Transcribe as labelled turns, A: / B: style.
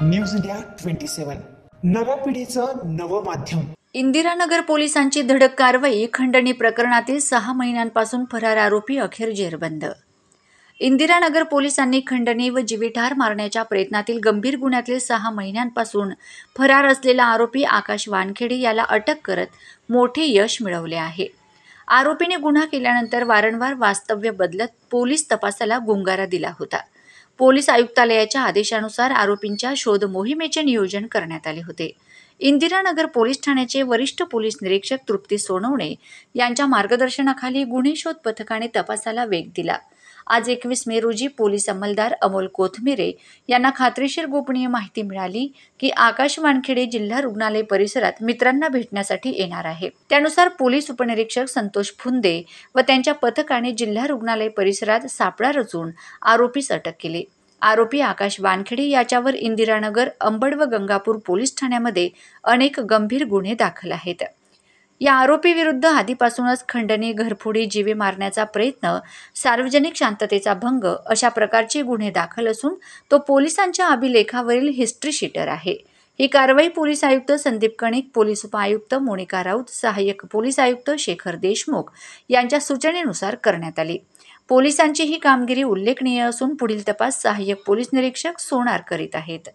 A: News India 27 नव्या पिढीचं नवं माध्यम।
B: इंदिरानगर पोलिसांची धडक कारवाई। खंडणी प्रकरणातील 6 महिन्यांपासून फरार आरोपी अखेर जेरबंद। इंदिरानगर पोलिसांनी खंडणी व जीवितहार मारण्याच्या प्रयत्नातील गंभीर गुन्ह्यातील 6 महिन्यांपासून फरार असलेला आरोपी आकाश वानखेडे याला अटक करत मोठे यश मिळवले आहे। आरोपीने गुन्हा केल्यानंतर वारंवार वास्तव्य बदलत पोलीस तपासाला गुंगारा दिला होता। पोलीस आयुक्तालयाच्या आदेशानुसार आरोपींच्या शोध मोहिमेचे नियोजन करण्यात आले होते। इंदिरानगर पोलीस ठाण्याचे वरिष्ठ पोलीस निरीक्षक तृप्ती सोनवणे यांच्या मार्गदर्शनाखाली गुन्हे शोध पथकाने तपासाला वेग दिला। आज 21 मे रोजी पोलीस अंमलदार अमोल कोथमिरे यांना खात्रीशीर गोपनीय माहिती मिळाली की आकाश वानखेडे जिल्हा रुग्णालय परिसरात मित्रांना भेटण्यासाठी येणार आहे। त्यानुसार पोलीस उपनिरीक्षक संतोष फुंदे व त्यांच्या पथकाने जिल्हा रुग्णालय परिसरात सापळा रचून आरोपीस अटक केली। आरोपी आकाश वानखेडे याच्यावर इंदिरानगर, अंबड व गंगापूर पोलीस ठाण्यामध्ये अनेक गंभीर गुन्हे दाखल आहेत। या आरोपी विरुद्ध आधीपासूनच खंडणी, घरफोडी, जीवे मारण्याचा प्रयत्न, सार्वजनिक शांततेचा भंग अशा प्रकारचे गुन्हे दाखल असून तो पोलिसांच्या अभिलेखावरील हिस्ट्री शीटर आहे। ही कारवाई पोलीस आयुक्त संदीप कणिक, पोलीस उपआयुक्त मोनिका राऊत, सहाय्यक पोलीस आयुक्त शेखर देशमुख यांच्या सूचनेनुसार करण्यात आली। पोलिसांची ही कामगिरी उल्लेखनीय असून पुढील तपास सहाय्यक पोलीस निरीक्षक सोनार करीत आहेत।